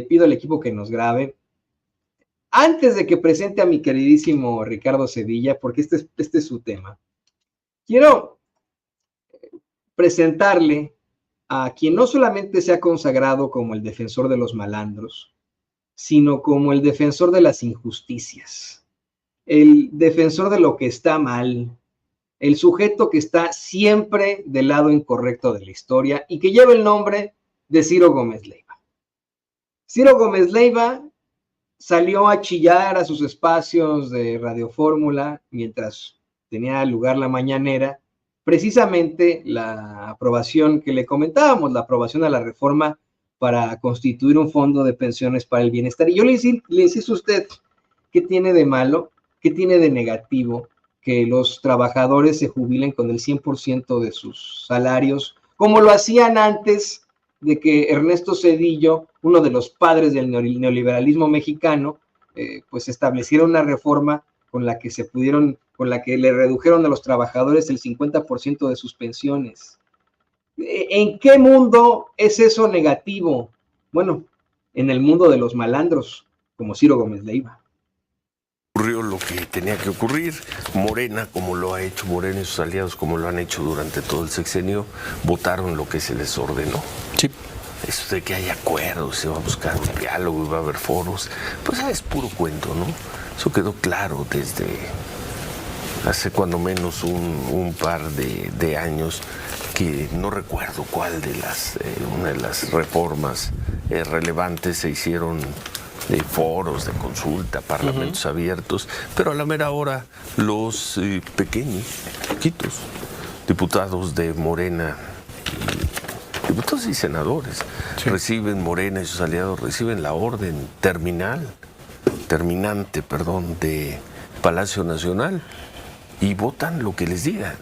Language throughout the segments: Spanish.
pido al equipo que nos grabe. Antes de que presente a mi queridísimo Ricardo Sevilla, porque este es su tema, quiero presentarle a quien no solamente se ha consagrado como el defensor de los malandros, sino como el defensor de las injusticias, el defensor de lo que está mal, el sujeto que está siempre del lado incorrecto de la historia y que lleva el nombre de Ciro Gómez Leiva. Ciro Gómez Leiva salió a chillar a sus espacios de Radio Fórmula mientras tenía lugar la mañanera, precisamente la aprobación que le comentábamos, la aprobación a la reforma para constituir un fondo de pensiones para el bienestar. Y yo le insisto a usted, ¿qué tiene de malo? ¿Qué tiene de negativo que los trabajadores se jubilen con el 100% de sus salarios, como lo hacían antes de que Ernesto Zedillo, uno de los padres del neoliberalismo mexicano, pues estableciera una reforma con la que le redujeron a los trabajadores el 50% de sus pensiones? ¿En qué mundo es eso negativo? Bueno, en el mundo de los malandros, como Ciro Gómez Leiva. Ocurrió lo que tenía que ocurrir. Morena, como lo ha hecho Morena y sus aliados, como lo han hecho durante todo el sexenio, votaron lo que se les ordenó. Sí. Eso de que hay acuerdos, se va a buscar un diálogo y va a haber foros, pues es puro cuento, ¿no? Eso quedó claro desde hace cuando menos un par de años, que no recuerdo cuál de una de las reformas relevantes se hicieron de foros, de consulta, parlamentos abiertos, pero a la mera hora los poquitos diputados de Morena, diputados y senadores, reciben, Morena y sus aliados reciben la orden terminante, de Palacio Nacional, y votan lo que les diga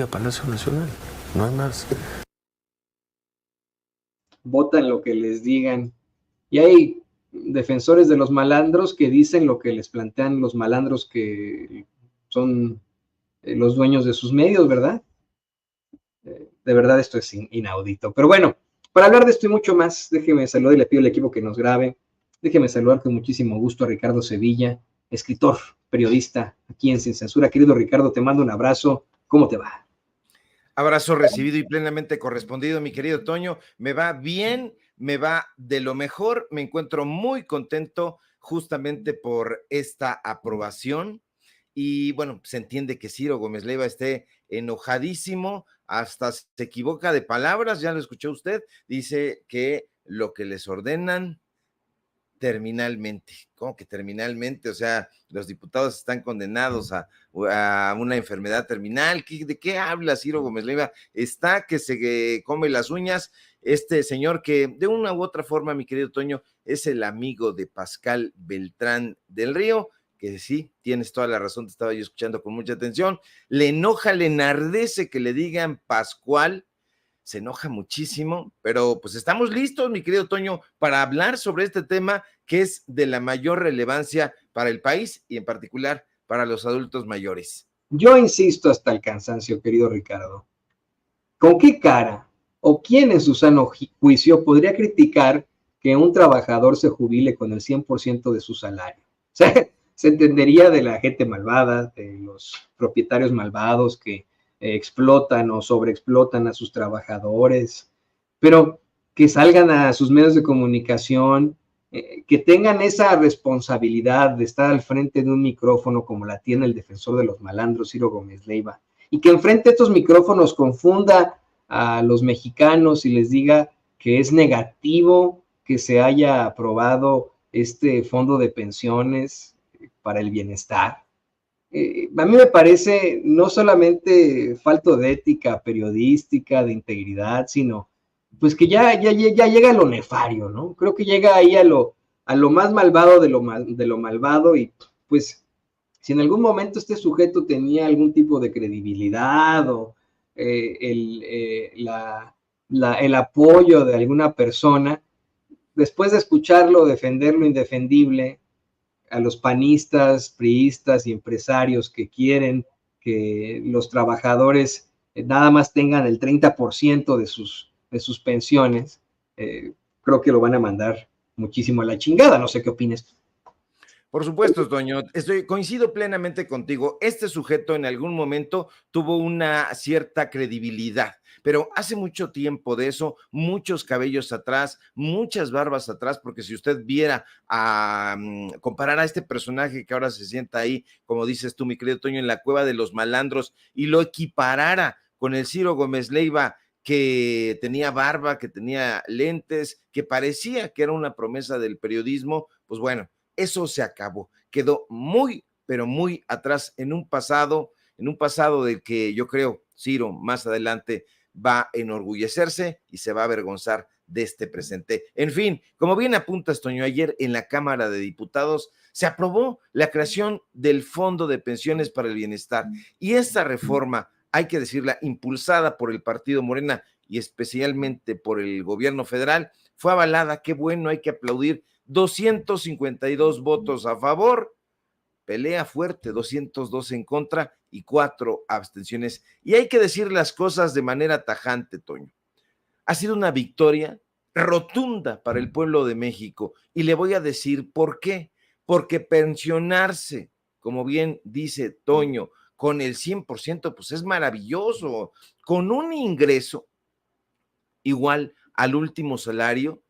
Palacio Nacional, no hay más. Votan lo que les digan, y hay defensores de los malandros que dicen lo que les plantean los malandros que son los dueños de sus medios, ¿verdad? De verdad esto es inaudito. Pero bueno, para hablar de esto y mucho más, déjeme saludar y le pido al equipo que nos grabe. Déjeme saludar con muchísimo gusto a Ricardo Sevilla, escritor, periodista, aquí en Sin Censura. Querido Ricardo, te mando un abrazo. ¿Cómo te va? Abrazo recibido y plenamente correspondido, mi querido Toño. Me va bien, me va de lo mejor. Me encuentro muy contento justamente por esta aprobación. Y bueno, se entiende que Ciro Gómez Leiva esté enojadísimo, hasta se equivoca de palabras, ya lo escuchó usted, dice que lo que les ordenan terminalmente. ¿Cómo que terminalmente? O sea, los diputados están condenados a una enfermedad terminal. ¿De qué habla Ciro Gómez Leiva? Está que se come las uñas. Este señor que de una u otra forma, mi querido Toño, es el amigo de Pascal Beltrán del Río, que sí, tienes toda la razón, te estaba yo escuchando con mucha atención. Le enoja, le enardece que le digan Pascual, se enoja muchísimo, pero pues estamos listos, mi querido Toño, para hablar sobre este tema que es de la mayor relevancia para el país y en particular para los adultos mayores. Yo insisto hasta el cansancio, querido Ricardo. ¿Con qué cara o quién en su sano juicio podría criticar que un trabajador se jubile con el 100% de su salario? O sea, se entendería de la gente malvada, de los propietarios malvados que explotan o sobreexplotan a sus trabajadores, pero que salgan a sus medios de comunicación, que tengan esa responsabilidad de estar al frente de un micrófono como la tiene el defensor de los malandros, Ciro Gómez Leiva, y que enfrente a estos micrófonos confunda a los mexicanos y les diga que es negativo que se haya aprobado este fondo de pensiones para el bienestar. A mí me parece no solamente falta de ética periodística, de integridad, sino pues que ya llega a lo nefario, ¿no? Creo que llega ahí a lo más malvado de lo malvado, y pues si en algún momento este sujeto tenía algún tipo de credibilidad o el apoyo de alguna persona, después de escucharlo defender lo indefendible, a los panistas, priistas y empresarios que quieren que los trabajadores nada más tengan el 30% de sus pensiones, creo que lo van a mandar muchísimo a la chingada. No sé qué opinas. Por supuesto, Toño, coincido plenamente contigo. Este sujeto en algún momento tuvo una cierta credibilidad, pero hace mucho tiempo de eso, muchos cabellos atrás, muchas barbas atrás, porque si usted viera comparar a este personaje que ahora se sienta ahí, como dices tú, mi querido Toño, en la cueva de los malandros, y lo equiparara con el Ciro Gómez Leiva, que tenía barba, que tenía lentes, que parecía que era una promesa del periodismo, pues bueno, eso se acabó, quedó muy, pero muy atrás en un pasado del que yo creo Ciro más adelante va a enorgullecerse y se va a avergonzar de este presente. En fin, como bien apuntas, Toño, ayer en la Cámara de Diputados se aprobó la creación del Fondo de Pensiones para el Bienestar y esta reforma, hay que decirla, impulsada por el Partido Morena y especialmente por el gobierno federal, fue avalada. Qué bueno, hay que aplaudir. 252 votos a favor, pelea fuerte, 202 en contra y 4 abstenciones. Y hay que decir las cosas de manera tajante, Toño. Ha sido una victoria rotunda para el pueblo de México y le voy a decir por qué. Porque pensionarse, como bien dice Toño, con el 100%, pues es maravilloso. Con un ingreso igual al último salario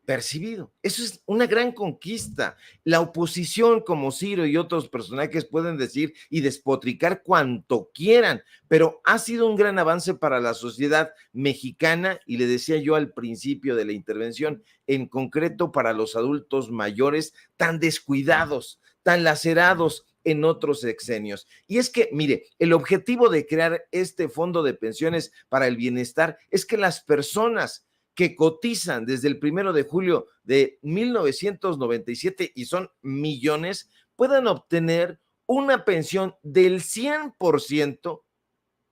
percibido. Eso es una gran conquista. La oposición, como Ciro y otros personajes, pueden decir y despotricar cuanto quieran, pero ha sido un gran avance para la sociedad mexicana, y le decía yo al principio de la intervención, en concreto para los adultos mayores tan descuidados, tan lacerados en otros sexenios. Y es que, mire, el objetivo de crear este fondo de pensiones para el bienestar es que las personas que cotizan desde el 1 de julio de 1997 y son millones, puedan obtener una pensión del 100%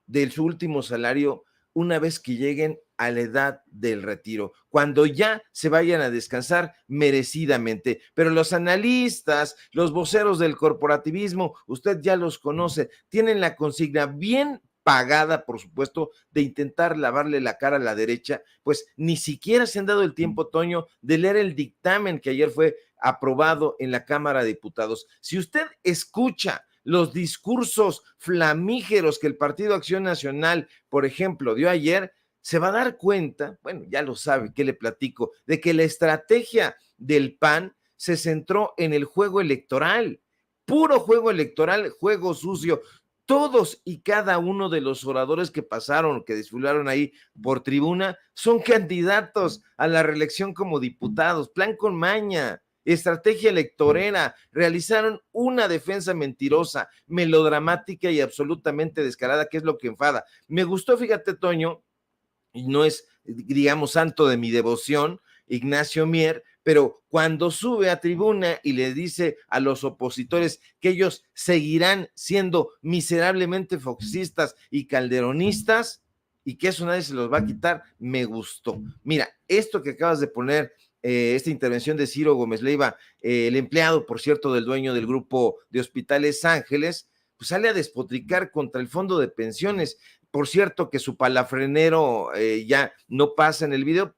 de su último salario una vez que lleguen a la edad del retiro, cuando ya se vayan a descansar merecidamente. Pero los analistas, los voceros del corporativismo, usted ya los conoce, tienen la consigna bien pagada, por supuesto, de intentar lavarle la cara a la derecha, pues ni siquiera se han dado el tiempo, Toño, de leer el dictamen que ayer fue aprobado en la Cámara de Diputados. Si usted escucha los discursos flamígeros que el Partido Acción Nacional, por ejemplo, dio ayer, se va a dar cuenta, bueno, ya lo sabe, que le platico, de que la estrategia del PAN se centró en el juego electoral, puro juego electoral, juego sucio. Todos y cada uno de los oradores que pasaron, que desfilaron ahí por tribuna, son candidatos a la reelección como diputados, plan con maña, estrategia electorera, realizaron una defensa mentirosa, melodramática y absolutamente descarada, que es lo que enfada. Me gustó, fíjate, Toño, y no es, digamos, santo de mi devoción, Ignacio Mier, pero cuando sube a tribuna y le dice a los opositores que ellos seguirán siendo miserablemente foxistas y calderonistas y que eso nadie se los va a quitar, me gustó. Mira, esto que acabas de poner, esta intervención de Ciro Gómez Leiva, el empleado, por cierto, del dueño del grupo de Hospitales Ángeles, pues sale a despotricar contra el fondo de pensiones. Por cierto, que su palafrenero ya no pasa en el video.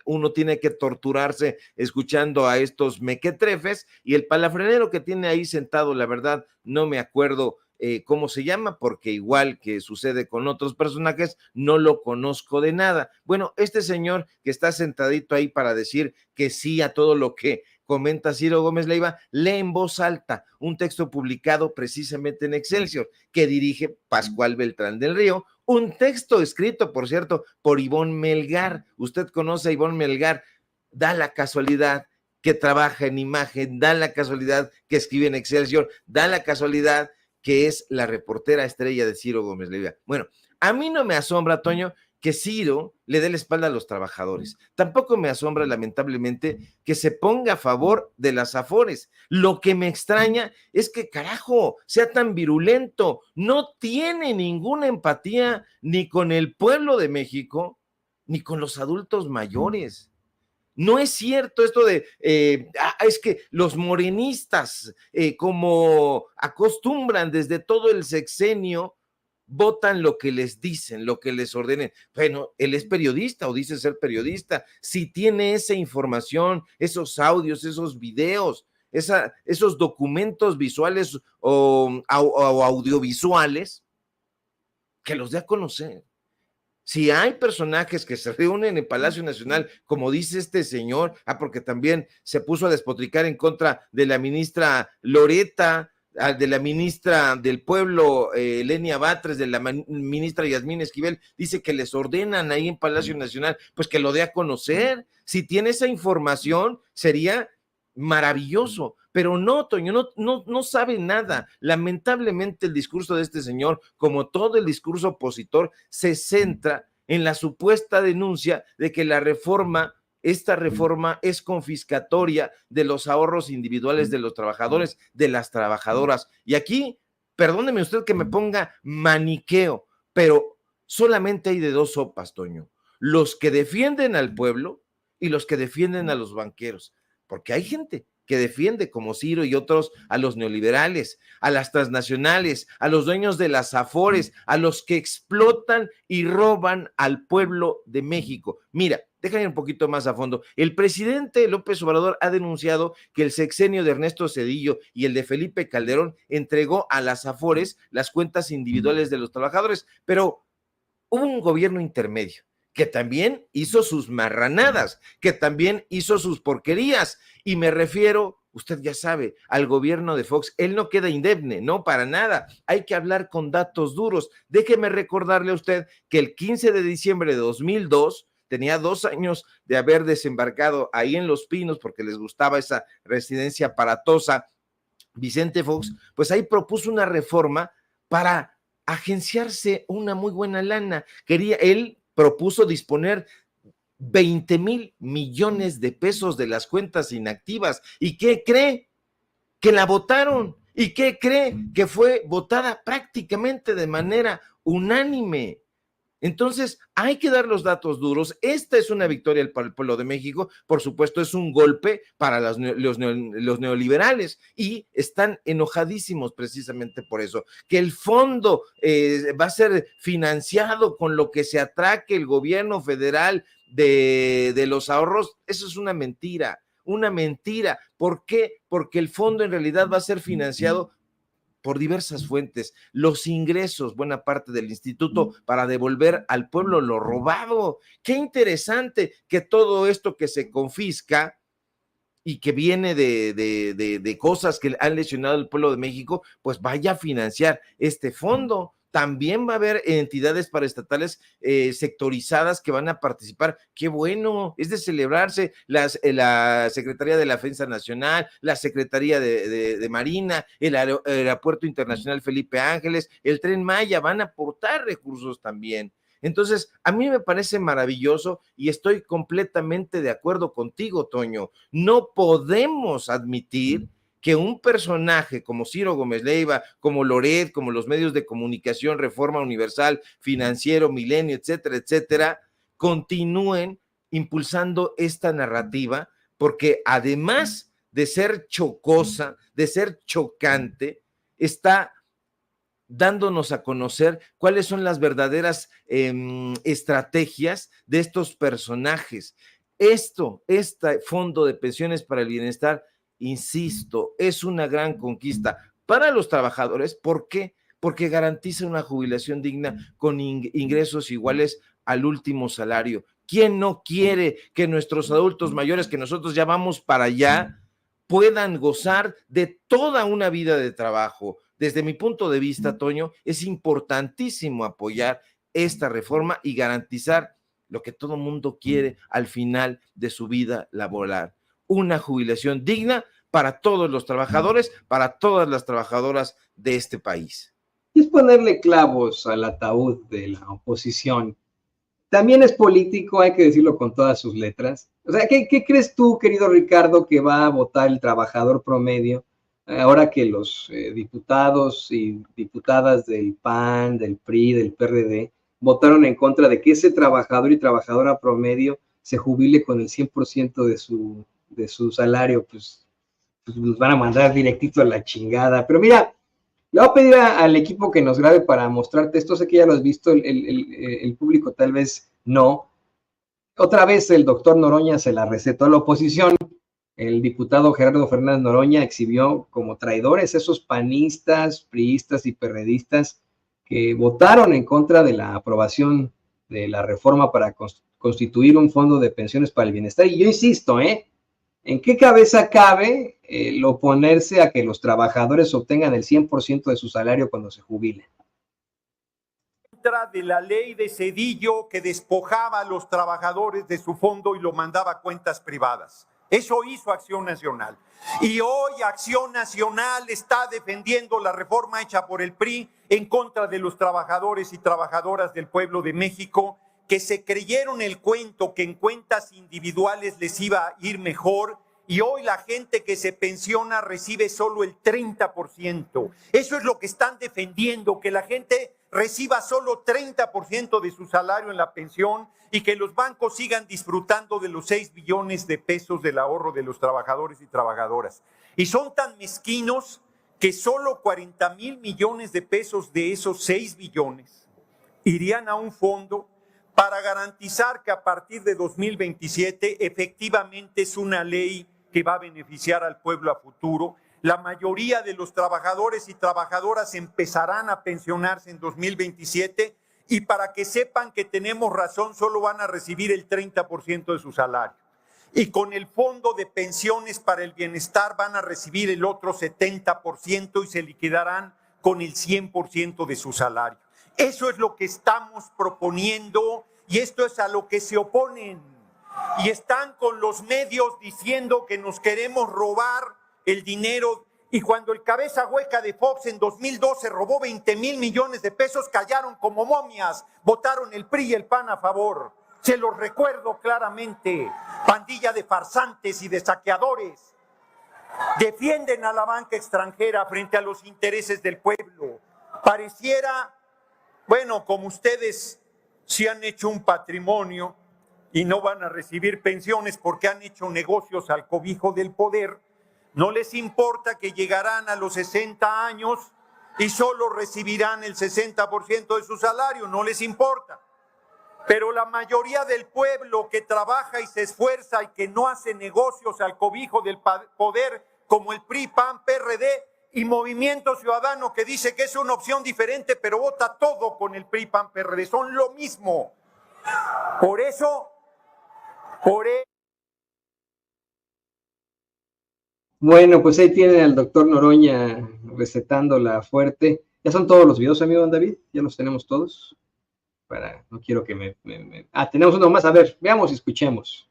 Uno tiene que torturarse escuchando a estos mequetrefes, y el palafrenero que tiene ahí sentado, la verdad, no me acuerdo cómo se llama, porque igual que sucede con otros personajes, no lo conozco de nada. Bueno, este señor que está sentadito ahí para decir que sí a todo lo que comenta Ciro Gómez Leiva, lee en voz alta un texto publicado precisamente en Excelsior, que dirige Pascual Beltrán del Río, un texto escrito, por cierto, por Ivonne Melgar. Usted conoce a Ivonne Melgar, da la casualidad que trabaja en imagen, da la casualidad que escribe en Excelsior, da la casualidad que es la reportera estrella de Ciro Gómez Leiva. Bueno, a mí no me asombra, Toño, que Ciro le dé la espalda a los trabajadores. Tampoco me asombra, lamentablemente, que se ponga a favor de las Afores. Lo que me extraña es que, carajo, sea tan virulento. No tiene ninguna empatía ni con el pueblo de México, ni con los adultos mayores. No es cierto esto de, es que los morenistas, como acostumbran desde todo el sexenio, votan lo que les dicen, lo que les ordenen. Bueno, él es periodista o dice ser periodista. Si tiene esa información, esos audios, esos videos, esos documentos visuales o audiovisuales, que los dé a conocer. Si hay personajes que se reúnen en Palacio Nacional, como dice este señor, porque también se puso a despotricar en contra de la ministra Loreta, de la ministra del Pueblo, Lenia Batres, de la ministra Yasmín Esquivel, dice que les ordenan ahí en Palacio Nacional, pues que lo dé a conocer. Si tiene esa información, sería maravilloso, pero no, Toño, no sabe nada. Lamentablemente el discurso de este señor, como todo el discurso opositor, se centra en la supuesta denuncia de que esta reforma es confiscatoria de los ahorros individuales de los trabajadores, de las trabajadoras. Y aquí, perdóneme usted que me ponga maniqueo, pero solamente hay de dos sopas, Toño: los que defienden al pueblo y los que defienden a los banqueros. Porque hay gente que defiende, como Ciro y otros, a los neoliberales, a las transnacionales, a los dueños de las Afores, a los que explotan y roban al pueblo de México. Mira, déjame ir un poquito más a fondo. El presidente López Obrador ha denunciado que el sexenio de Ernesto Zedillo y el de Felipe Calderón entregó a las Afores las cuentas individuales de los trabajadores, pero hubo un gobierno intermedio que también hizo sus marranadas, que también hizo sus porquerías, y me refiero, usted ya sabe, al gobierno de Fox. Él no queda indemne, no, para nada. Hay que hablar con datos duros. Déjeme recordarle a usted que el 15 de diciembre de 2002, tenía 2 años de haber desembarcado ahí en Los Pinos, porque les gustaba esa residencia aparatosa, Vicente Fox, pues ahí propuso una reforma para agenciarse una muy buena lana. Él propuso disponer 20,000 millones de pesos de las cuentas inactivas. ¿Y qué cree? Que la votaron. ¿Y qué cree? Que fue votada prácticamente de manera unánime. Entonces, hay que dar los datos duros. Esta es una victoria para el pueblo de México. Por supuesto, es un golpe para los neoliberales, y están enojadísimos precisamente por eso. Que el fondo va a ser financiado con lo que se atraque el gobierno federal de los ahorros, eso es una mentira, una mentira. ¿Por qué? Porque el fondo en realidad va a ser financiado por diversas fuentes, los ingresos, buena parte del instituto, para devolver al pueblo lo robado. Qué interesante que todo esto que se confisca y que viene de cosas que han lesionado al pueblo de México, pues vaya a financiar este fondo. También va a haber entidades paraestatales sectorizadas que van a participar. ¡Qué bueno! Es de celebrarse. La Secretaría de la Defensa Nacional, la Secretaría de Marina, el Aeropuerto Internacional Felipe Ángeles, el Tren Maya, van a aportar recursos también. Entonces, a mí me parece maravilloso y estoy completamente de acuerdo contigo, Toño. No podemos admitir que un personaje como Ciro Gómez Leiva, como Loret, como los medios de comunicación, Reforma Universal, Financiero, Milenio, etcétera, etcétera, continúen impulsando esta narrativa, porque además de ser chocosa, de ser chocante, está dándonos a conocer cuáles son las verdaderas estrategias de estos personajes. Este fondo de pensiones para el bienestar, insisto, es una gran conquista para los trabajadores. ¿Por qué? Porque garantiza una jubilación digna con ingresos iguales al último salario. ¿Quién no quiere que nuestros adultos mayores, que nosotros ya vamos para allá, puedan gozar de toda una vida de trabajo? Desde mi punto de vista, Toño, es importantísimo apoyar esta reforma y garantizar lo que todo mundo quiere al final de su vida laboral: una jubilación digna para todos los trabajadores, para todas las trabajadoras de este país. Y es ponerle clavos al ataúd de la oposición. También es político, hay que decirlo con todas sus letras. O sea, ¿qué crees tú, querido Ricardo, que va a votar el trabajador promedio ahora que los diputados y diputadas del PAN, del PRI, del PRD votaron en contra de que ese trabajador y trabajadora promedio se jubile con el 100% de su salario? Pues los van a mandar directito a la chingada. Pero mira, Le voy a pedir al equipo que nos grabe para mostrarte esto. Sé que ya lo has visto, el público tal vez no. Otra vez el doctor Noroña se la recetó a la oposición. El diputado Gerardo Fernández Noroña exhibió como traidores esos panistas, priistas y perredistas que votaron en contra de la aprobación de la reforma para constituir un fondo de pensiones para el bienestar. Y yo insisto, ¿en qué cabeza cabe el oponerse a que los trabajadores obtengan el 100% de su salario cuando se jubilen? De la ley de Zedillo que despojaba a los trabajadores de su fondo y lo mandaba a cuentas privadas. Eso hizo Acción Nacional. Y hoy Acción Nacional está defendiendo la reforma hecha por el PRI en contra de los trabajadores y trabajadoras del pueblo de México que se creyeron el cuento que en cuentas individuales les iba a ir mejor y hoy la gente que se pensiona recibe solo el 30%. Eso es lo que están defendiendo, que la gente reciba solo 30% de su salario en la pensión y que los bancos sigan disfrutando de los 6 billones de pesos del ahorro de los trabajadores y trabajadoras. Y son tan mezquinos que solo 40,000 millones de pesos de esos 6 billones irían a un fondo para garantizar que a partir de 2027 efectivamente es una ley que va a beneficiar al pueblo a futuro. La mayoría de los trabajadores y trabajadoras empezarán a pensionarse en 2027 y para que sepan que tenemos razón, solo van a recibir el 30% de su salario. Y con el Fondo de Pensiones para el Bienestar van a recibir el otro 70% y se liquidarán con el 100% de su salario. Eso es lo que estamos proponiendo y esto es a lo que se oponen. Y están con los medios diciendo que nos queremos robar el dinero. Y cuando el cabeza hueca de Fox en 2012 robó 20,000 millones de pesos, callaron como momias, votaron el PRI y el PAN a favor. Se los recuerdo claramente, pandilla de farsantes y de saqueadores. Defienden a la banca extranjera frente a los intereses del pueblo. Pareciera, bueno, como ustedes sí han hecho un patrimonio y no van a recibir pensiones porque han hecho negocios al cobijo del poder, no les importa que llegarán a los 60 años y solo recibirán el 60% de su salario, no les importa. Pero la mayoría del pueblo que trabaja y se esfuerza y que no hace negocios al cobijo del poder, como el PRI, PAN, PRD y Movimiento Ciudadano, que dice que es una opción diferente, pero vota todo con el PRI, PAN, PRD, son lo mismo. Por eso. Bueno, pues ahí tienen al doctor Noroña recetándola fuerte. ¿Ya son todos los videos, amigo Don David? ¿Ya los tenemos todos? No quiero que tenemos uno más. A ver, veamos y escuchemos.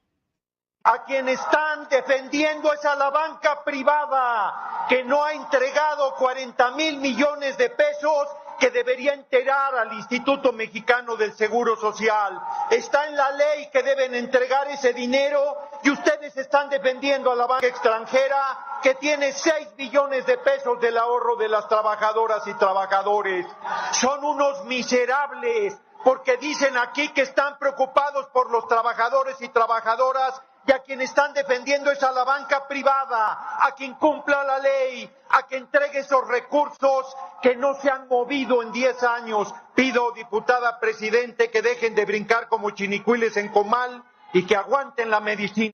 A quien están defendiendo es a la banca privada, que no ha entregado 40,000 millones de pesos que debería entregar al Instituto Mexicano del Seguro Social. Está en la ley que deben entregar ese dinero y ustedes están defendiendo a la banca extranjera que tiene 6 billones de pesos del ahorro de las trabajadoras y trabajadores. Son unos miserables porque dicen aquí que están preocupados por los trabajadores y trabajadoras y a quien están defendiendo es a la banca privada, a quien cumpla la ley, a que entregue esos recursos que no se han movido en 10 años. Pido, diputada presidente, que dejen de brincar como chinicuiles en comal y que aguanten la medicina.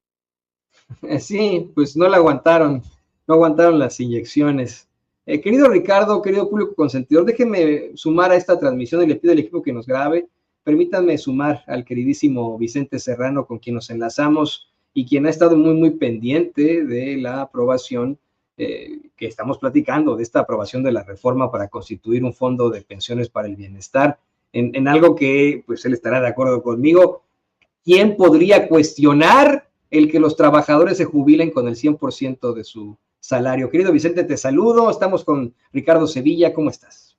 Sí, pues no aguantaron las inyecciones. Querido Ricardo, querido público consentidor, déjenme sumar a esta transmisión y le pido al equipo que nos grabe. Permítanme sumar al queridísimo Vicente Serrano, con quien nos enlazamos y quien ha estado muy, muy pendiente de la aprobación que estamos platicando, de esta aprobación de la reforma para constituir un fondo de pensiones para el bienestar, en algo que, pues, él estará de acuerdo conmigo. ¿Quién podría cuestionar el que los trabajadores se jubilen con el 100% de su salario? Querido Vicente, te saludo. Estamos con Ricardo Sevilla. ¿Cómo estás?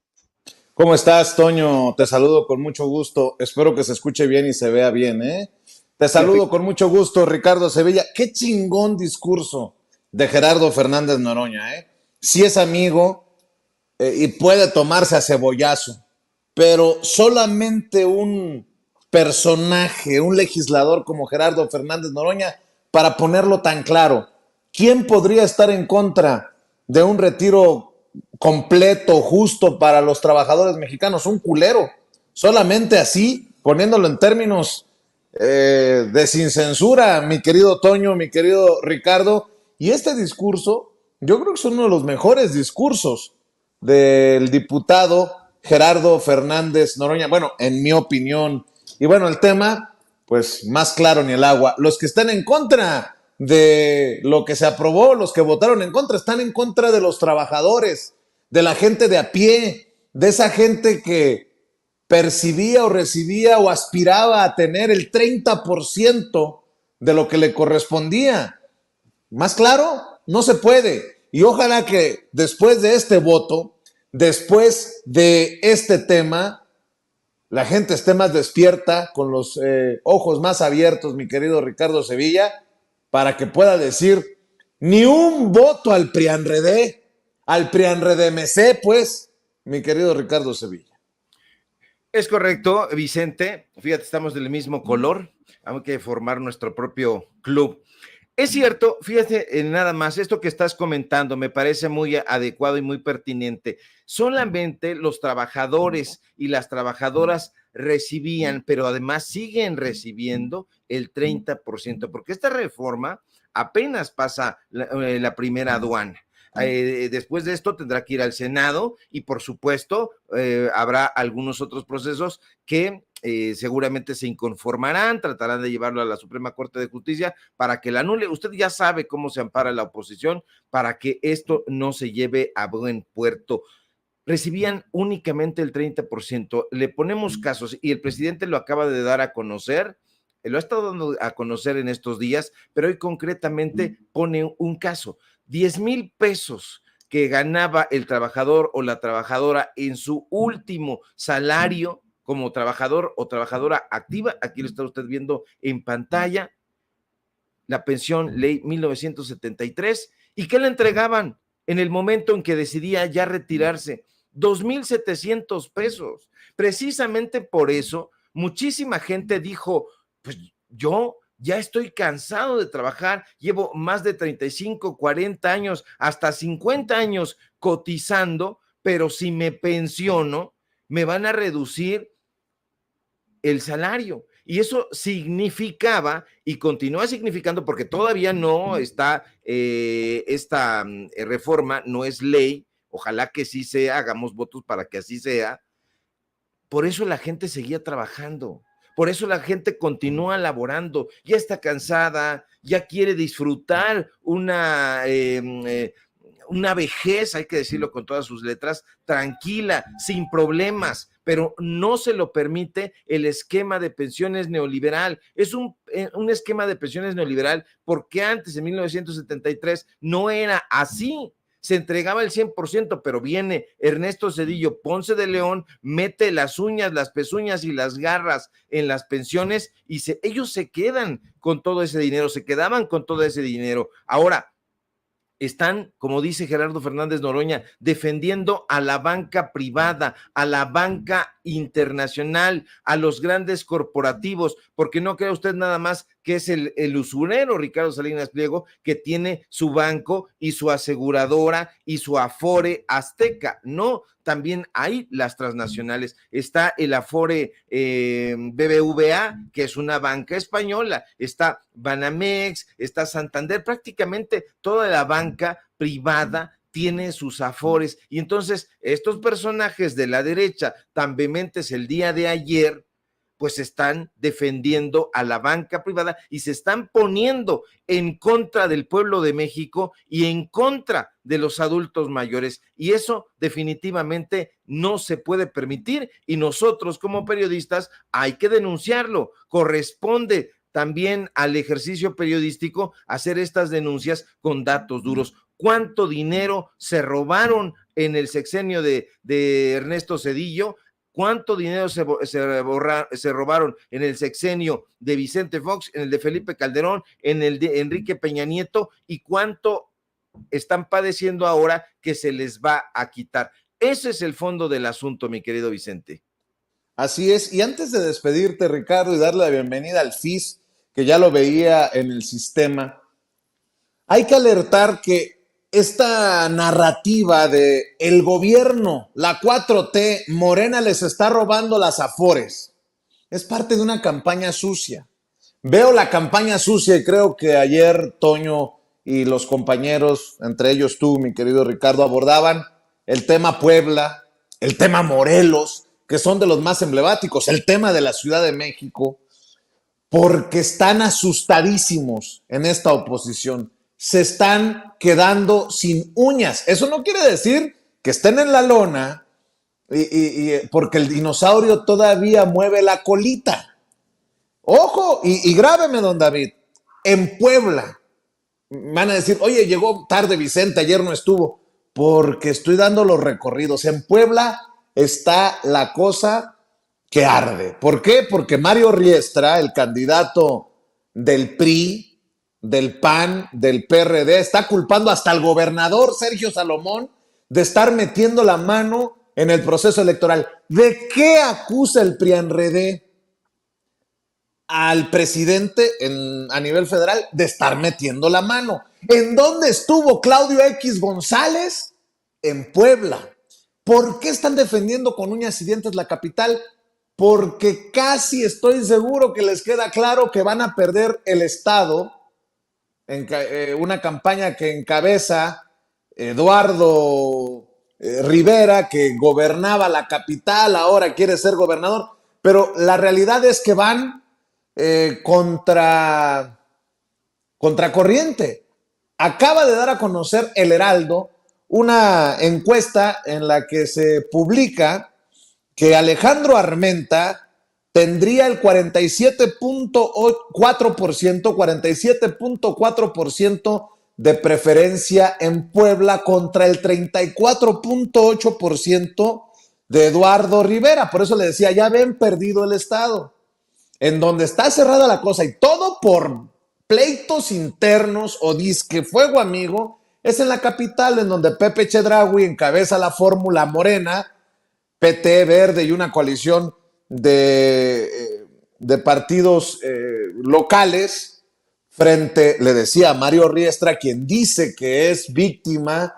¿Cómo estás, Toño? Te saludo con mucho gusto. Espero que se escuche bien y se vea bien, ¿eh? Te saludo con mucho gusto, Ricardo Sevilla. Qué chingón discurso de Gerardo Fernández Noroña, ¿eh? Sí es amigo y puede tomarse a cebollazo, pero solamente un personaje, un legislador como Gerardo Fernández Noroña, para ponerlo tan claro. ¿Quién podría estar en contra de un retiro completo, justo para los trabajadores mexicanos, un culero. Solamente así, poniéndolo en términos de sin censura, mi querido Toño, mi querido Ricardo. Y este discurso, yo creo que es uno de los mejores discursos del diputado Gerardo Fernández Noroña, bueno, en mi opinión. Y bueno, el tema, pues más claro ni el agua. Los que están en contra de lo que se aprobó, los que votaron en contra, están en contra de los trabajadores, de la gente de a pie, de esa gente que percibía o recibía o aspiraba a tener el 30% de lo que le correspondía. Más claro, no se puede. Y ojalá que después de este voto, después de este tema, la gente esté más despierta, con los ojos más abiertos, mi querido Ricardo Sevilla, para que pueda decir, ni un voto al PRIANREDE, al PRIANREDEMC, pues, mi querido Ricardo Sevilla. Es correcto, Vicente. Fíjate, estamos del mismo color. Hay que formar nuestro propio club. Es cierto, fíjate, nada más, esto que estás comentando me parece muy adecuado y muy pertinente. Solamente los trabajadores y las trabajadoras recibían, pero además siguen recibiendo el 30%, porque esta reforma apenas pasa la primera aduana. Después de esto tendrá que ir al Senado y por supuesto habrá algunos otros procesos que seguramente se inconformarán, tratarán de llevarlo a la Suprema Corte de Justicia para que la anule. Usted ya sabe cómo se ampara la oposición para que esto no se lleve a buen puerto. Recibían únicamente el 30%. Le ponemos casos y el presidente lo acaba de dar a conocer, lo ha estado dando a conocer en estos días, pero hoy concretamente pone un caso. 10,000 pesos que ganaba el trabajador o la trabajadora en su último salario como trabajador o trabajadora activa, aquí lo está usted viendo en pantalla, la pensión ley 1973, y que le entregaban en el momento en que decidía ya retirarse, 2,700 pesos. Precisamente por eso, muchísima gente dijo, pues yo ya estoy cansado de trabajar, llevo más de 35, 40 años, hasta 50 años cotizando, pero si me pensiono, me van a reducir el salario. Y eso significaba y continúa significando, porque todavía no está esta reforma, no es ley, ojalá que sí sea, hagamos votos para que así sea. Por eso la gente seguía trabajando. Por eso la gente continúa laborando, ya está cansada, ya quiere disfrutar una vejez, hay que decirlo con todas sus letras, tranquila, sin problemas, pero no se lo permite el esquema de pensiones neoliberal. Es un esquema de pensiones neoliberal porque antes, en 1973, no era así. Se entregaba el 100%, pero viene Ernesto Zedillo Ponce de León, mete las uñas, las pezuñas y las garras en las pensiones y ellos se quedan con todo ese dinero, se quedaban con todo ese dinero. Ahora, están, como dice Gerardo Fernández Noroña, defendiendo a la banca privada, a la banca internacional, a los grandes corporativos, porque no crea usted nada más que es el usurero Ricardo Salinas Pliego, que tiene su banco y su aseguradora y su Afore Azteca. No, también hay las transnacionales. Está el Afore BBVA, que es una banca española, está Banamex, está Santander, prácticamente toda la banca privada tiene sus afores. Y entonces estos personajes de la derecha, tan vehementes el día de ayer, pues están defendiendo a la banca privada y se están poniendo en contra del pueblo de México y en contra de los adultos mayores. Y eso definitivamente no se puede permitir y nosotros como periodistas hay que denunciarlo. Corresponde también al ejercicio periodístico hacer estas denuncias con datos duros. ¿Cuánto dinero se robaron en el sexenio de Ernesto Zedillo? ¿Cuánto dinero se robaron en el sexenio de Vicente Fox, en el de Felipe Calderón, en el de Enrique Peña Nieto? ¿Y cuánto están padeciendo ahora que se les va a quitar? Ese es el fondo del asunto, mi querido Vicente. Así es. Y antes de despedirte, Ricardo, y darle la bienvenida al FIS, que ya lo veía en el sistema, hay que alertar que esta narrativa de el gobierno, la 4T, Morena les está robando las afores, es parte de una campaña sucia. Veo la campaña sucia y creo que ayer Toño y los compañeros, entre ellos tú, mi querido Ricardo, abordaban el tema Puebla, el tema Morelos, que son de los más emblemáticos, el tema de la Ciudad de México, porque están asustadísimos en esta oposición. Se están quedando sin uñas. Eso no quiere decir que estén en la lona porque el dinosaurio todavía mueve la colita. Ojo, y grábeme, don David, en Puebla van a decir, oye, llegó tarde Vicente, ayer no estuvo, porque estoy dando los recorridos. En Puebla está la cosa que arde. ¿Por qué? Porque Mario Riestra, el candidato del PRI, del PAN, del PRD, está culpando hasta al gobernador Sergio Salomón de estar metiendo la mano en el proceso electoral. ¿De qué acusa el PRIANRD al presidente a nivel federal? De estar metiendo la mano. ¿En dónde estuvo Claudio X González? En Puebla. ¿Por qué están defendiendo con uñas y dientes la capital? Porque casi estoy seguro que les queda claro que van a perder el estado en una campaña que encabeza Eduardo Rivera, que gobernaba la capital, ahora quiere ser gobernador, pero la realidad es que van contracorriente. Acaba de dar a conocer El Heraldo una encuesta en la que se publica que Alejandro Armenta tendría el 47.4% de preferencia en Puebla contra el 34.8% de Eduardo Rivera. Por eso le decía, ya ven perdido el estado. En donde está cerrada la cosa y todo por pleitos internos o disque fuego amigo, es en la capital, en donde Pepe Chedraui encabeza la fórmula morena, PT, Verde y una coalición de partidos locales frente, le decía, a Mario Riestra, quien dice que es víctima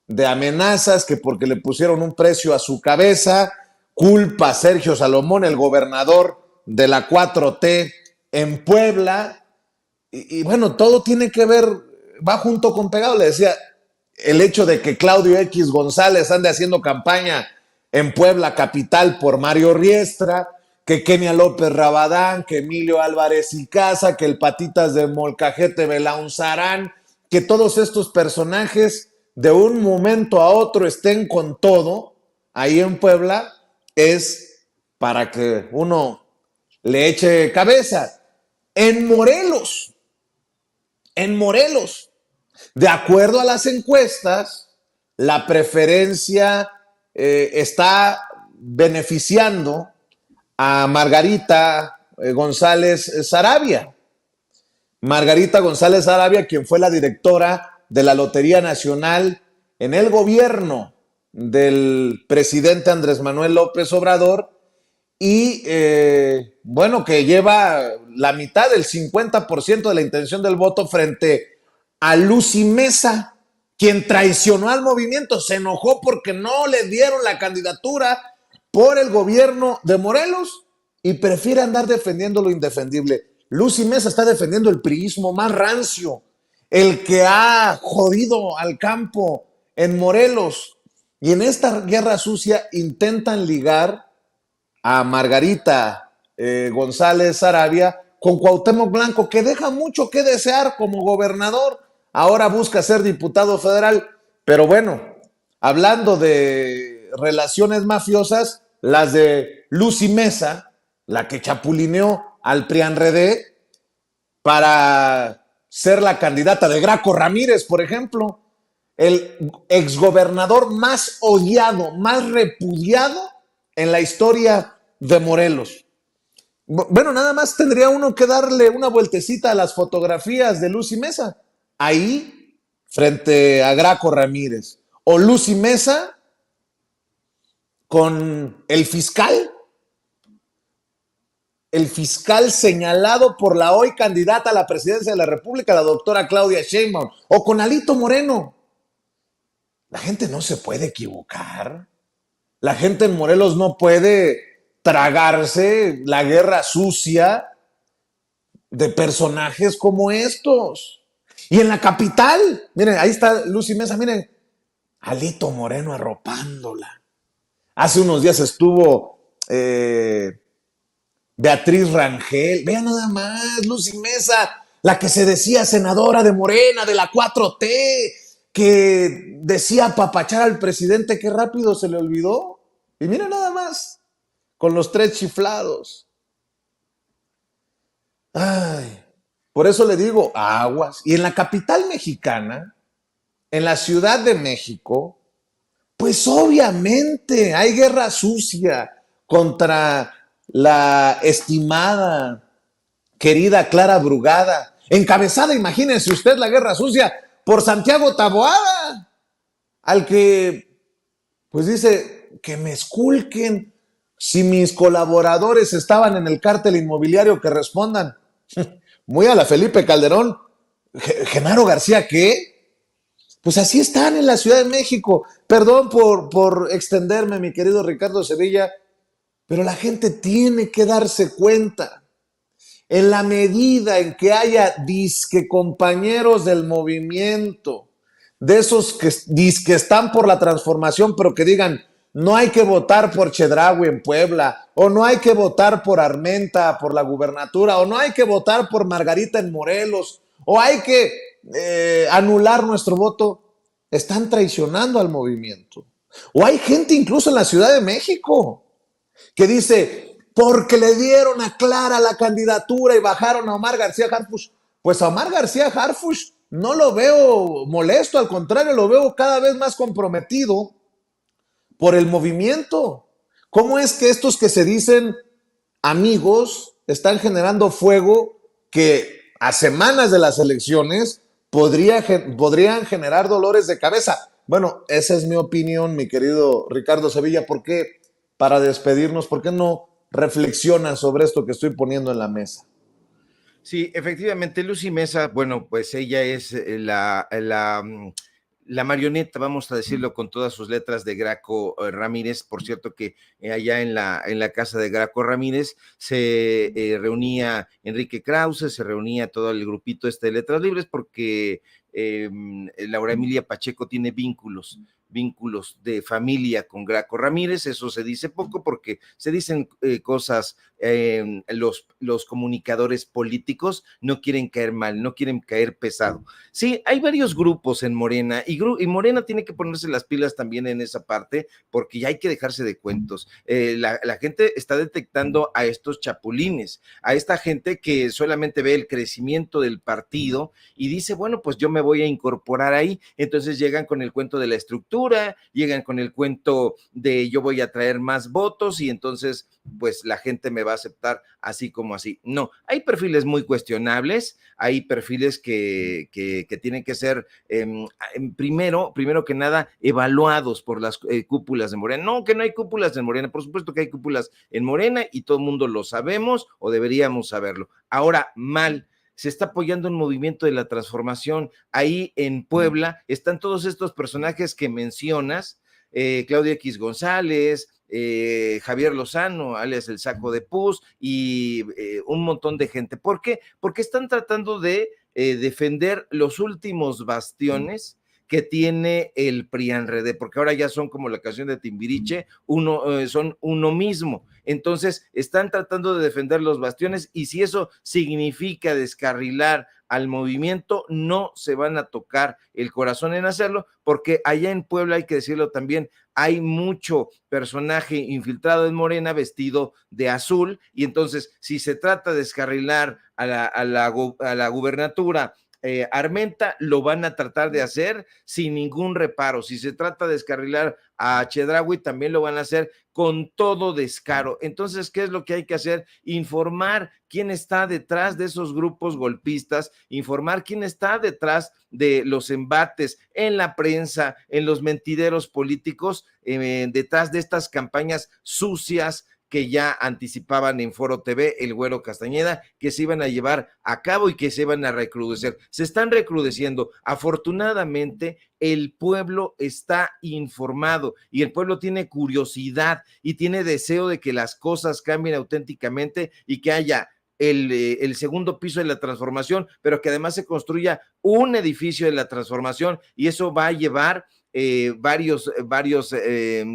de amenazas, que porque le pusieron un precio a su cabeza, culpa a Sergio Salomón, el gobernador de la 4T en Puebla, y bueno, todo tiene que ver, va junto con pegado. Le decía, el hecho de que Claudio X González ande haciendo campaña en Puebla capital por Mario Riestra, que Kenia López Rabadán, que Emilio Álvarez y Casa, que el Patitas de Molcajete Belaunzarán, que todos estos personajes de un momento a otro estén con todo ahí en Puebla, es para que uno le eche cabeza. En Morelos, de acuerdo a las encuestas, la preferencia está beneficiando a Margarita González Sarabia. Margarita González Sarabia, quien fue la directora de la Lotería Nacional en el gobierno del presidente Andrés Manuel López Obrador, y bueno, que lleva la mitad del 50% de la intención del voto frente a Lucy Mesa, quien traicionó al movimiento, se enojó porque no le dieron la candidatura por el gobierno de Morelos y prefiere andar defendiendo lo indefendible. Lucy Mesa está defendiendo el priismo más rancio, el que ha jodido al campo en Morelos, y en esta guerra sucia intentan ligar a Margarita González Sarabia con Cuauhtémoc Blanco, que deja mucho que desear como gobernador. Ahora busca ser diputado federal, pero bueno, hablando de relaciones mafiosas, las de Lucy Mesa, la que chapulineó al PRIANRD para ser la candidata de Graco Ramírez, por ejemplo, el exgobernador más odiado, más repudiado en la historia de Morelos. Bueno, nada más tendría uno que darle una vueltecita a las fotografías de Lucy Mesa, ahí frente a Graco Ramírez, o Lucy Mesa con el fiscal señalado por la hoy candidata a la presidencia de la República, la doctora Claudia Sheinbaum, o con Alito Moreno, La gente no se puede equivocar. La gente en Morelos no puede tragarse la guerra sucia de personajes como estos. Y en la capital, miren, ahí está Lucy Mesa, miren, Alito Moreno arropándola. Hace unos días estuvo Beatriz Rangel, vean nada más, Lucy Mesa, la que se decía senadora de Morena, de la 4T, que decía apapachar al presidente, qué rápido se le olvidó. Y mira nada más, con los 3 chiflados. Ay, por eso le digo, aguas. Y en la capital mexicana, en la Ciudad de México, pues obviamente hay guerra sucia contra la estimada, querida Clara Brugada, encabezada, imagínense usted, la guerra sucia por Santiago Taboada, al que pues dice que me esculquen si mis colaboradores estaban en el cártel inmobiliario, que respondan. Muy a la Felipe Calderón. Genaro García, ¿qué? Pues así están en la Ciudad de México. Perdón por extenderme, mi querido Ricardo Sevilla, pero la gente tiene que darse cuenta. En la medida en que haya disque compañeros del movimiento, de esos que disque están por la transformación, pero que digan, no hay que votar por Chedraui en Puebla, o no hay que votar por Armenta, por la gubernatura, o no hay que votar por Margarita en Morelos, o hay que anular nuestro voto, están traicionando al movimiento. O hay gente incluso en la Ciudad de México que dice, porque le dieron a Clara la candidatura y bajaron a Omar García Harfuch. Pues a Omar García Harfuch no lo veo molesto, al contrario, lo veo cada vez más comprometido por el movimiento. ¿Cómo es que estos que se dicen amigos están generando fuego que a semanas de las elecciones podrían generar dolores de cabeza? Bueno, esa es mi opinión, mi querido Ricardo Sevilla. ¿Por qué? Para despedirnos, ¿por qué no reflexionan sobre esto que estoy poniendo en la mesa? Sí, efectivamente, Lucy Mesa, bueno, pues ella es la marioneta, vamos a decirlo con todas sus letras, de Graco Ramírez. Por cierto que allá en la casa de Graco Ramírez se reunía Enrique Krause, se reunía todo el grupito de Letras Libres, porque Laura Emilia Pacheco tiene vínculos de familia con Graco Ramírez. Eso se dice poco porque se dicen cosas, los comunicadores políticos no quieren caer mal, no quieren caer pesado. Sí, hay varios grupos en Morena y Morena tiene que ponerse las pilas también en esa parte, porque ya hay que dejarse de cuentos. La gente está detectando a estos chapulines, a esta gente que solamente ve el crecimiento del partido y dice, bueno, pues yo me voy a incorporar ahí. Entonces llegan con el cuento de la estructura, llegan con el cuento de yo voy a traer más votos y entonces pues la gente me va a aceptar así como así. No, hay perfiles muy cuestionables, hay perfiles que tienen que ser primero que nada evaluados por las cúpulas de Morena. No, que no hay cúpulas en Morena, por supuesto que hay cúpulas en Morena y todo el mundo lo sabemos o deberíamos saberlo. Ahora, mal, se está apoyando un movimiento de la transformación. Ahí en Puebla están todos estos personajes que mencionas, Claudia X González, Javier Lozano, alias el Saco de Pus, y un montón de gente. ¿Por qué? Porque están tratando de defender los últimos bastiones que tiene el PRI-ANRED, porque ahora ya son como la canción de Timbiriche, son uno mismo. Entonces están tratando de defender los bastiones, y si eso significa descarrilar al movimiento, no se van a tocar el corazón en hacerlo, porque allá en Puebla, hay que decirlo también, hay mucho personaje infiltrado en Morena vestido de azul, y entonces si se trata de descarrilar a la gubernatura Armenta, lo van a tratar de hacer sin ningún reparo. Si se trata de descarrilar a Chedraui, también lo van a hacer con todo descaro. Entonces, ¿qué es lo que hay que hacer? Informar quién está detrás de esos grupos golpistas, informar quién está detrás de los embates en la prensa, en los mentideros políticos, detrás de estas campañas sucias que ya anticipaban en Foro TV el Güero Castañeda, que se iban a llevar a cabo y que se iban a recrudecer. Se están recrudeciendo. Afortunadamente, el pueblo está informado y el pueblo tiene curiosidad y tiene deseo de que las cosas cambien auténticamente y que haya el segundo piso de la transformación, pero que además se construya un edificio de la transformación, y eso va a llevar varios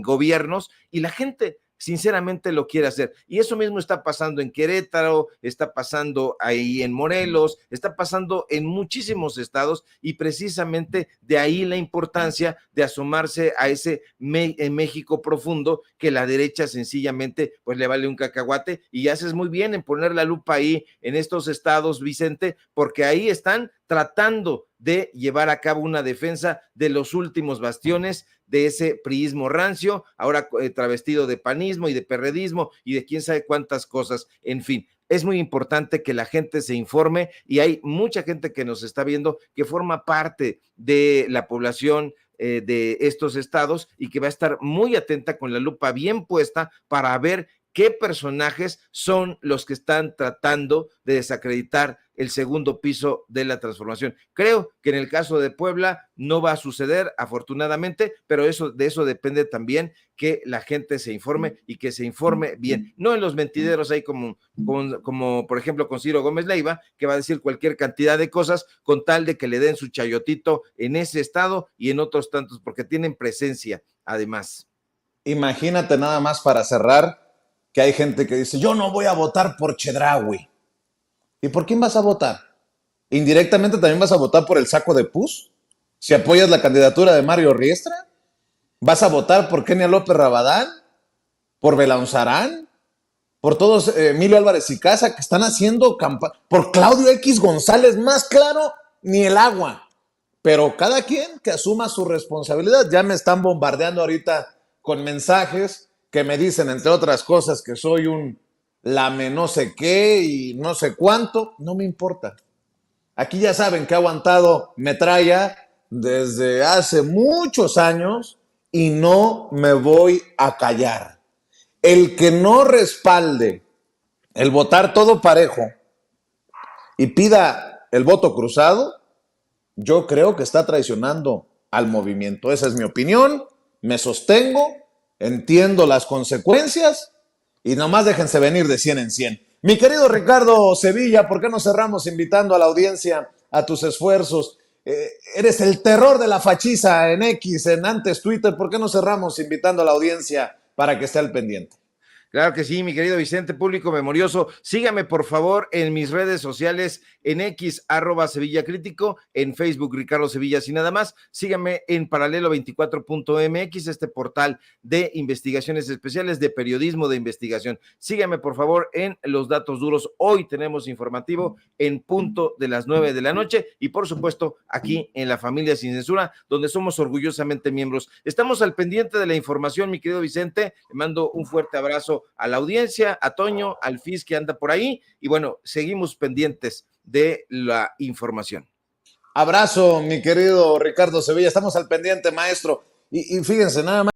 gobiernos, y la gente sinceramente lo quiere hacer. Y eso mismo está pasando en Querétaro, está pasando ahí en Morelos, está pasando en muchísimos estados, y precisamente de ahí la importancia de asomarse a ese México profundo que la derecha sencillamente pues le vale un cacahuate, y haces muy bien en poner la lupa ahí en estos estados, Vicente, porque ahí están tratando de llevar a cabo una defensa de los últimos bastiones de ese priismo rancio, ahora travestido de panismo y de perredismo y de quién sabe cuántas cosas. En fin, es muy importante que la gente se informe, y hay mucha gente que nos está viendo que forma parte de la población de estos estados, y que va a estar muy atenta con la lupa bien puesta para ver qué personajes son los que están tratando de desacreditar el segundo piso de la transformación. Creo que en el caso de Puebla no va a suceder, afortunadamente, pero de eso depende también que la gente se informe, y que se informe bien. No en los mentideros ahí como por ejemplo con Ciro Gómez Leiva, que va a decir cualquier cantidad de cosas con tal de que le den su chayotito en ese estado y en otros tantos, porque tienen presencia además. Imagínate nada más para cerrar, que hay gente que dice, yo no voy a votar por Chedraui. ¿Y por quién vas a votar? Indirectamente también vas a votar por el saco de pus. Si apoyas la candidatura de Mario Riestra, ¿vas a votar por Kenia López Rabadán? ¿Por Belaunzarán? ¿Por todos Emilio Álvarez y Casa, que están haciendo campaña? ¿Por Claudio X González? Más claro, ni el agua. Pero cada quien que asuma su responsabilidad. Ya me están bombardeando ahorita con mensajes que me dicen, entre otras cosas, que soy un lame no sé qué y no sé cuánto. No me importa. Aquí ya saben que he aguantado metralla desde hace muchos años y no me voy a callar. El que no respalde el votar todo parejo y pida el voto cruzado, yo creo que está traicionando al movimiento. Esa es mi opinión, me sostengo, entiendo las consecuencias y nomás déjense venir de 100 en 100. Mi querido Ricardo Sevilla, ¿por qué no cerramos invitando a la audiencia a tus esfuerzos? Eres el terror de la fachiza en X, en antes Twitter. ¿Por qué no cerramos invitando a la audiencia para que esté al pendiente? Claro que sí, mi querido Vicente, público memorioso. Sígame, por favor, en mis redes sociales, en X, @Sevilla Crítico, en Facebook, Ricardo Sevilla, sin nada más. Sígame en paralelo24.mx, este portal de investigaciones especiales, de periodismo de investigación. Sígame, por favor, en Los Datos Duros. Hoy tenemos informativo en punto de las 9 de la noche, y por supuesto, aquí en La Familia Sin Censura, donde somos orgullosamente miembros. Estamos al pendiente de la información, mi querido Vicente. Le mando un fuerte abrazo a la audiencia, a Toño, al FIS que anda por ahí, y bueno, seguimos pendientes de la información. Abrazo, mi querido Ricardo Sevilla, estamos al pendiente, maestro, y fíjense nada más.